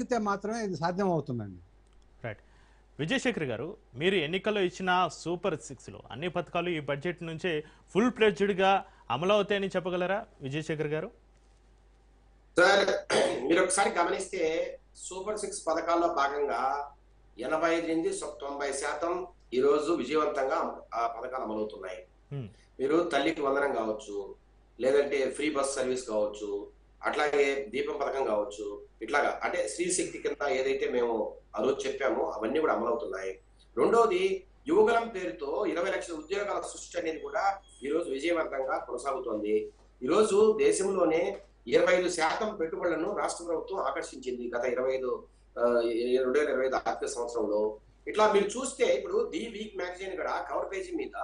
జరిగితే మాత్రమే ఇది సాధ్యం అవుతుందండి. రైట్. విజయశేఖర్ గారు, మీరు ఎన్నికల్లో ఇచ్చిన సూపర్ 6లో అన్ని పథకాలు ఈ బడ్జెట్ నుంచే ఫుల్ ప్లెడ్జ్డ్గా అమలు అవుతాయని చెప్పగలరా విజయశేఖర్ గారు? సార్, మీరు ఒకసారి గమనిస్తే సూపర్ 6 పథకాల్లో భాగంగా 85 నుంచి 90% ఈరోజు విజయవంతంగా ఆ పథకాలు అమలవుతున్నాయి. మీరు తల్లికి వందనం కావచ్చు, లేదంటే ఫ్రీ బస్ సర్వీస్ కావచ్చు, అట్లాగే దీపం పథకం కావచ్చు, ఇట్లాగా అంటే స్త్రీ శక్తి కింద ఏదైతే మేము ఆ రోజు చెప్పామో అవన్నీ కూడా అమలవుతున్నాయి. రెండోది, యువగలం పేరుతో 20 లక్షల ఉద్యోగాల సృష్టి అనేది కూడా ఈరోజు విజయవంతంగా కొనసాగుతోంది. ఈరోజు దేశంలోనే 25% పెట్టుబడులను రాష్ట్ర ప్రభుత్వం ఆకర్షించింది గత 2025 ఆర్థిక సంవత్సరంలో. ఇట్లా మీరు చూస్తే ఇప్పుడు ది వీక్ మ్యాగజైన్ కూడా కవర్ పేజీ మీద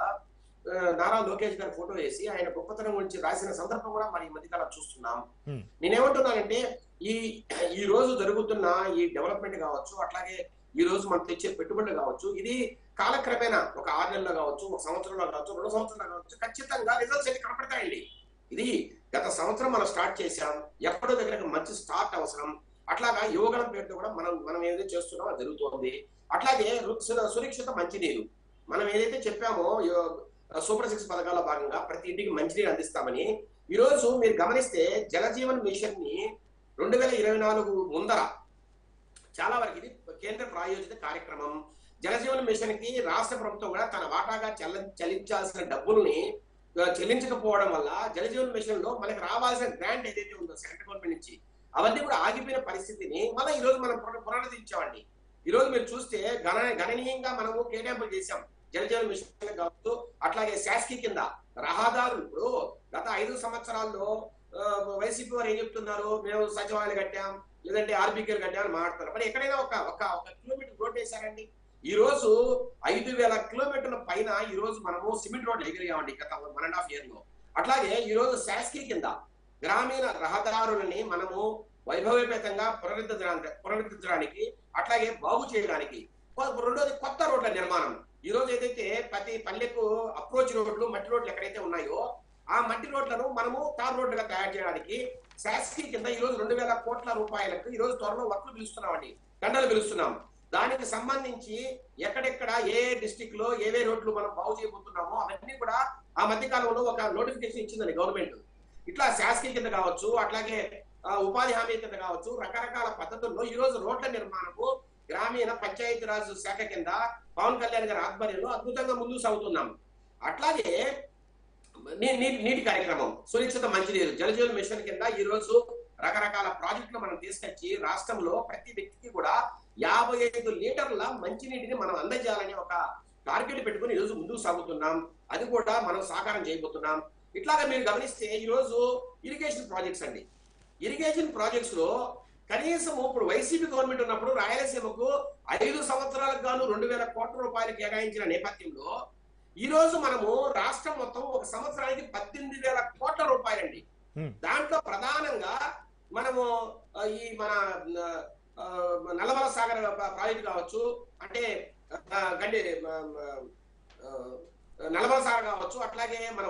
నారా లోకేష్ గారి ఫోటో వేసి ఆయన గొప్పతనం గురించి రాసిన సందర్భం కూడా మరి ఈ మధ్యకాలం చూస్తున్నాం. నేనేమంటున్నానంటే ఈ రోజు జరుగుతున్న ఈ డెవలప్మెంట్ కావచ్చు, అట్లాగే ఈ రోజు మనం తెచ్చే పెట్టుబడులు కావచ్చు, ఇది కాలక్రమేణా ఒక 6 నెలల్లో కావచ్చు, ఒక సంవత్సరంలో కావచ్చు, 2 సంవత్సరాలు కావచ్చు, ఖచ్చితంగా రిజల్ట్స్ అయితే కనపడతాయండి. ఇది గత సంవత్సరం మనం స్టార్ట్ చేశాం, ఎక్కడో దగ్గర మంచి స్టార్ట్ అవసరం. అట్లాగా యువగలం పేరుతో కూడా మనం ఏదైతే చేస్తున్నామో అది జరుగుతోంది. అట్లాగే సురక్షిత మంచినీరు మనం ఏదైతే చెప్పామో సూపర్ 6 పథకాల భాగంగా ప్రతి ఇంటికి మంచినీరు అందిస్తామని, ఈ రోజు మీరు గమనిస్తే జలజీవన్ మిషన్ ని 2024 ముందర చాలా వరకు ఇది కేంద్ర ప్రాయోజిత కార్యక్రమం. జలజీవన్ మిషన్ కి రాష్ట్ర ప్రభుత్వం కూడా తన వాటాగా చెల్లించాల్సిన డబ్బుల్ని చెల్లించకపోవడం వల్ల జలజీవన్ మిషన్ లో మనకి రావాల్సిన గ్రాంట్ ఏదైతే ఉందో సెంట్రల్ గవర్నమెంట్ నుంచి అవన్నీ కూడా ఆగిపోయిన పరిస్థితిని మళ్ళీ ఈ రోజు మనం పునరుద్ధరించామండి. ఈ రోజు మీరు చూస్తే గణనీయంగా మనము కేటాయింపులు చేశాం. జలజీవన్ మిషన్ కావచ్చు, అట్లాగే శాస్కి కింద రహదారులు ఇప్పుడు గత 5 సంవత్సరాల్లో వైసీపీ వారు ఏం చెప్తున్నారు, మేము సచివాలయాలు కట్టాం, లేదంటే ఆర్బీకేలు కట్టామని మాట్లాడుతున్నారు. మరి ఎక్కడైనా ఒక కిలోమీటర్ రోడ్ వేశారండి? ఈ రోజు 5,000 కిలోమీటర్ల పైన ఈ రోజు మనము సిమెంట్ రోడ్లు ఎగిరిగామండి గత 1.5 year లో. అట్లాగే ఈ రోజు శాస్కి కింద గ్రామీణ రహదారులని మనము వైభవపేతంగా పునరుద్ధరించడానికి, అట్లాగే బాగు చేయడానికి. రెండోది, కొత్త రోడ్ల నిర్మాణం. ఈ రోజు ఏదైతే ప్రతి పల్లెకు అప్రోచ్ రోడ్లు, మట్టి రోడ్లు ఎక్కడైతే ఉన్నాయో ఆ మట్టి రోడ్లను మనము తార్ రోడ్లుగా తయారు చేయడానికి శాస్కి కింద ఈ రోజు 2,000 కోట్ల రూపాయలకు ఈ రోజు త్వరలో వర్క్లు పిలుస్తున్నామండి, టెండర్లు పిలుస్తున్నాం. దానికి సంబంధించి ఎక్కడెక్కడ ఏ డిస్టిక్ లో ఏవే రోడ్లు మనం బాగు చేయబోతున్నామో అవన్నీ కూడా ఆ మధ్య కాలంలో ఒక నోటిఫికేషన్ ఇచ్చిందండి గవర్నమెంట్. ఇట్లా శాస్కి కింద కావచ్చు, అట్లాగే ఉపాధి హామీ కింద కావచ్చు, రకరకాల పద్ధతుల్లో ఈ రోజు రోడ్ల నిర్మాణము గ్రామీణ పంచాయతీరాజ్ శాఖ కింద పవన్ కళ్యాణ్ గారి ఆధ్వర్యంలో అద్భుతంగా ముందుకు సాగుతున్నాం. అట్లాగే నీటి కార్యక్రమం, సురక్షిత మంచినీరు, జలజీవన్ మిషన్ కింద ఈ రోజు రకరకాల ప్రాజెక్టులు మనం తీసుకొచ్చి రాష్ట్రంలో ప్రతి వ్యక్తికి కూడా 55 లీటర్ల మంచినీటిని మనం అందజేయాలని ఒక టార్గెట్ పెట్టుకుని ఈ రోజు ముందుకు సాగుతున్నాం. అది కూడా మనం సాకారం చేయబోతున్నాం. ఇట్లాగా మీరు గమనిస్తే ఈ రోజు ఇరిగేషన్ ప్రాజెక్ట్స్ అండి. ఇరిగేషన్ ప్రాజెక్ట్స్ లో కనీసం ఇప్పుడు వైసీపీ గవర్నమెంట్ ఉన్నప్పుడు రాయలసీమకు 5 సంవత్సరాలకు గాను 2,000 కోట్ల రూపాయలు కేటాయించిన నేపథ్యంలో ఈ రోజు మనము రాష్ట్రం మొత్తం ఒక సంవత్సరానికి 18,000 కోట్ల రూపాయలండి. దాంట్లో ప్రధానంగా మనము ఈ మన నల్లమల సాగర్ ప్రాజెక్ట్ కావచ్చు, అంటే నల్లమల సాగర్ కావచ్చు, అట్లాగే మన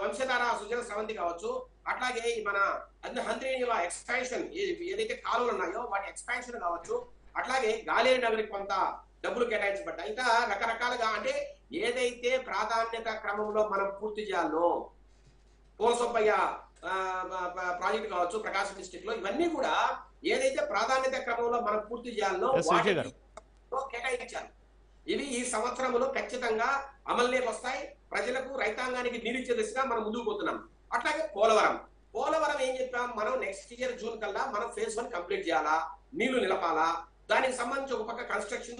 వంశధార సుజల స్రవంతి కావచ్చు, అట్లాగే మన హంద్రీనిల ఎక్స్పాన్షన్ ఏదైతే కాలువలు ఉన్నాయో వాటి ఎక్స్పాన్షన్ కావచ్చు, అట్లాగే గాలేరు నగరికి కొంత డబ్బులు కేటాయించబడ్డాయి. ఇంకా రకరకాలుగా అంటే ఏదైతే ప్రాధాన్యత క్రమంలో మనం పూర్తి చేయాలో, పోసప్పయ్య ప్రాజెక్ట్ కావచ్చు ప్రకాశం డిస్ట్రిక్ట్ లో, ఇవన్నీ కూడా ఏదైతే ప్రాధాన్యత క్రమంలో మనం పూర్తి చేయాలో కేటాయించారు. ఇవి ఈ సంవత్సరంలో ఖచ్చితంగా అమల్లోకి వస్తాయి. ప్రజలకు, రైతాంగానికి నీరిచ్చే దిశగా మనం ముందుకు పోతున్నాం. అట్లాగే పోలవరం ఏం చెప్పాం, మనం నెక్స్ట్ ఇయర్ జూన్ కల్లా మనం phase 1 కంప్లీట్ చేయాలా, నీళ్లు నిలపాలా. దానికి సంబంధించి ఒక పక్క కన్స్ట్రక్షన్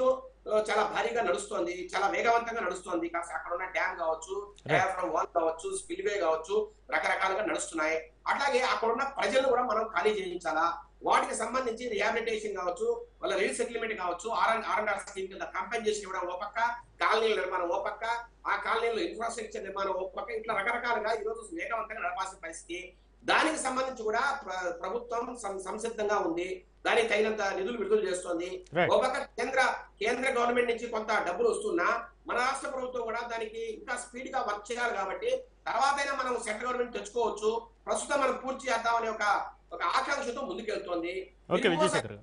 చాలా భారీగా నడుస్తోంది, చాలా వేగవంతంగా నడుస్తోంది. కాస్త అక్కడ ఉన్న డ్యామ్ కావచ్చు, డయాఫ్రమ్ వాల్ కావచ్చు, స్పిల్వే కావచ్చు, రకరకాలుగా నడుస్తున్నాయి. అట్లాగే అక్కడ ఉన్న ప్రజలను కూడా మనం ఖాళీ చేయించాలా. వాటికి సంబంధించి రిహాబిలిటేషన్ కావచ్చు, వాళ్ళ రీసెటిల్మెంట్ కావచ్చు, ఆర్&ఆర్ స్కీమ్ కింద కంపెన్సేషన్ ఇవ్వడం ఓ పక్క, కాలనీల నిర్మాణం ఓ పక్క, ఆ కాలనీలో ఇన్ఫ్రాస్ట్రక్చర్ నిర్మాణం ఓ పక్క, ఇట్లా రకరకాలుగా ఈ రోజు వేగవంతంగా నడపాల్సిన పరిస్థితి. దానికి సంబంధించి కూడా ప్రభుత్వం సంసిద్ధంగా ఉంది, దానికి తగినంత నిధులు విడుదల చేస్తోంది. ఒక పక్క కేంద్ర గవర్నమెంట్ నుంచి కొంత డబ్బులు వస్తున్నా మన రాష్ట్ర ప్రభుత్వం కూడా దానికి ఇంకా స్పీడ్ గా వర్క్ చేయాలి. కాబట్టి తర్వాతైనా మనం సెంట్రల్ గవర్నమెంట్ తెచ్చుకోవచ్చు. ప్రస్తుతం మనం పూర్తి చేద్దామనే ఒక ఒక ఆకాంక్షతో ముందుకెళ్తోంది. ఓకే విజయశేఖర్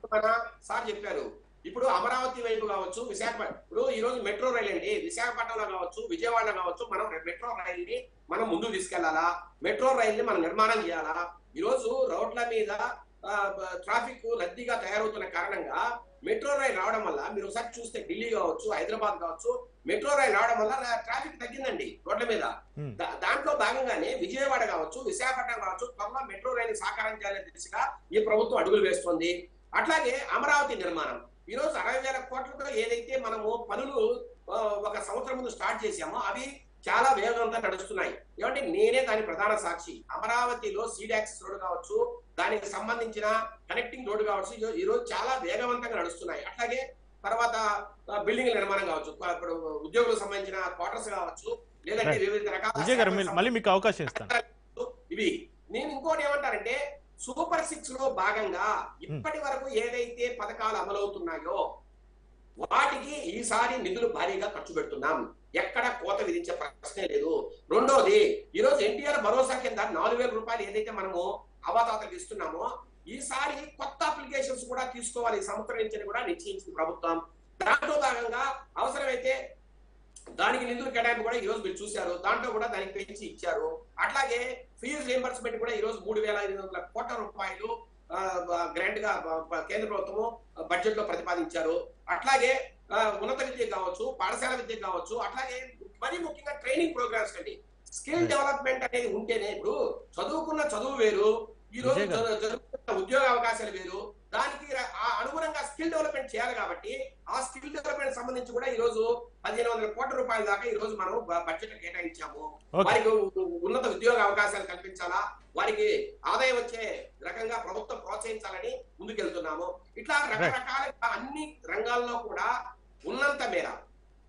సార్ చెప్పారు, ఇప్పుడు అమరావతి వైపు కావచ్చు, విశాఖపట్నం, ఇప్పుడు ఈ రోజు మెట్రో రైల్ అండి, విశాఖపట్నంలో కావచ్చు, విజయవాడలో కావచ్చు, మనం మెట్రో రైల్ ని మనం ముందుకు తీసుకెళ్లాలా, మెట్రో రైల్ ని మనం నిర్మాణం చేయాలా. ఈ రోజు రోడ్ల మీద ట్రాఫిక్ రద్దీగా తయారవుతున్న కారణంగా మెట్రో రైల్ రావడం వల్ల మీరు ఒకసారి చూస్తే ఢిల్లీ కావచ్చు, హైదరాబాద్ కావచ్చు, మెట్రో రైల్ రావడం వల్ల ట్రాఫిక్ తగ్గిందండి రోడ్ల మీద. దాంట్లో భాగంగానే విజయవాడ కావచ్చు, విశాఖపట్నం కావచ్చు, త్వరలో మెట్రో రైలు సాకారం చేయాలనే దిశగా ఈ ప్రభుత్వం అడుగులు వేస్తోంది. అట్లాగే అమరావతి నిర్మాణం, ఈ రోజు 60,000 కోట్లతో ఏదైతే మనము పనులు ఒక సంవత్సరం ముందు స్టార్ట్ చేశామో అవి చాలా వేగంగా నడుస్తున్నాయి. ఏమంటే నేనే దాని ప్రధాన సాక్షి. అమరావతిలో సీడ్ యాక్సెస్ రోడ్ కావచ్చు, దానికి సంబంధించిన కనెక్టింగ్ రోడ్ కావచ్చు, ఈ రోజు చాలా వేగవంతంగా నడుస్తున్నాయి. అట్లాగే తర్వాత బిల్డింగ్ నిర్మాణం కావచ్చు, ఇప్పుడు ఉద్యోగులకు సంబంధించిన క్వార్టర్స్ కావచ్చు, లేదంటే వివిధ రకాల మళ్ళీ మీకు అవకాశం ఇస్తాను. ఇవి నేను ఇంకోటి ఏమంటారంటే సూపర్ 6 లో భాగంగా ఇప్పటి వరకు ఏదైతే పథకాలు అమలవుతున్నాయో వాటికి ఈసారి నిధులు భారీగా ఖర్చు పెడుతున్నాం. ఎక్కడ కోత విధించే ప్రశ్నే లేదు. రెండోది, ఈ రోజు ఎన్టీఆర్ భరోసా కింద 4,000 రూపాయలు ఏదైతే మనము అవాతాతలకు ఇస్తున్నామో ఈసారి కొత్త అప్లికేషన్స్ కూడా తీసుకోవాలి ఈ సంవత్సరం నుంచి కూడా నిశ్చయించింది ప్రభుత్వం. దాంట్లో భాగంగా అవసరమైతే దానికి నిధులు కేటాయింపు కూడా ఈ రోజు మీరు చూశారు, దాంట్లో కూడా దానికి పెంచి ఇచ్చారు. అట్లాగే ఫీజు రియంబర్స్మెంట్ కూడా ఈ రోజు 3,500 కోట్ల రూపాయలు గ్రాంట్ గా కేంద్ర ప్రభుత్వము బడ్జెట్ లో ప్రతిపాదించారు. అట్లాగే ఉన్నత విద్య కావచ్చు, పాఠశాల విద్య కావచ్చు, అట్లాగే మరీ ముఖ్యంగా ట్రైనింగ్ ప్రోగ్రామ్స్ అండి. స్కిల్ డెవలప్మెంట్ అనేది ఉంటేనే, ఇప్పుడు చదువుకున్న చదువు వేరు, ఈ రోజు జరుగుతున్న ఉద్యోగ అవకాశాలు వేరు, దానికి అనుగుణంగా స్కిల్ డెవలప్మెంట్ చేయాలి. కాబట్టి ఆ స్కిల్ డెవలప్మెంట్ సంబంధించి కూడా ఈ రోజు 1,500 కోట్ల రూపాయల దాకా ఈ రోజు మనం బడ్జెట్ కేటాయించాము. వారికి ఉన్నత ఉద్యోగ అవకాశాలు కల్పించాలా, వారికి ఆదాయం వచ్చే రకంగా ప్రభుత్వం ప్రోత్సహించాలని ముందుకెళ్తున్నాము. ఇట్లా రకరకాల అన్ని రంగాల్లో కూడా ఉన్నంత మేర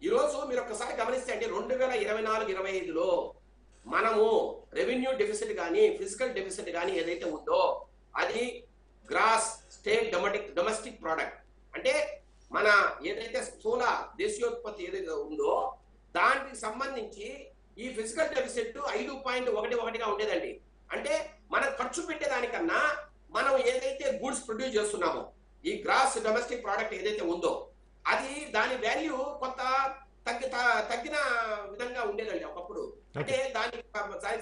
ఈ రోజు మీరు ఒక్కసారి గమనిస్తే అంటే 2024-25లో మనము రెవెన్యూ డెఫిసిట్ కానీ ఫిజికల్ డెఫిసిట్ కానీ ఏదైతే ఉందో అది గ్రాస్ స్టేట్ డొమెస్టిక్ ప్రోడక్ట్, అంటే మన ఏదైతే స్థూల దేశీయోత్పత్తి ఏదైతే ఉందో దానికి సంబంధించి ఈ ఫిజికల్ డెఫిసిట్ 5.11గా ఉండేదండి. అంటే మనం ఖర్చు పెట్టేదానికన్నా మనం ఏదైతే గూడ్స్ ప్రొడ్యూస్ చేస్తున్నామో ఈ గ్రాస్ డొమెస్టిక్ ప్రోడక్ట్ ఏదైతే ఉందో అది దాని వాల్యూ కొంత తగ్గిన విధంగా ఉండేదండి ఒకప్పుడు. అంటే దానికి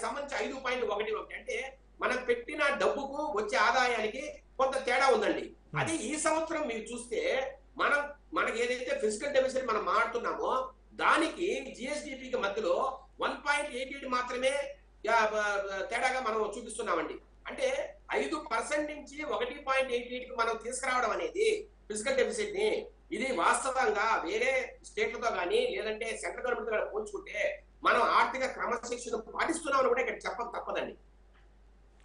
సంబంధించి 5.11 అంటే మనం పెట్టిన డబ్బుకు వచ్చే ఆదాయానికి కొంత తేడా ఉందండి. అదే ఈ సంవత్సరం మీరు చూస్తే మనకి ఏదైతే ఫిజికల్ డెఫిసిట్ మనం మాట్లాడుతున్నామో దానికి జిఎస్డిపికి మధ్యలో 1.88 మాత్రమే తేడాగా మనం చూపిస్తున్నామండి. అంటే 5% నుంచి 1.88కి మనం తీసుకురావడం అనేది ఫిజికల్ డెఫిసిట్ ని, ఇది వాస్తవంగా వేరే స్టేట్లతో కానీ లేదంటే సెంట్రల్ గవర్నమెంట్ తో పోల్చుకుంటే మనం ఆర్థిక క్రమశిక్షణ పాటిస్తున్నామని కూడా ఇక్కడ చెప్పక తప్పదండి.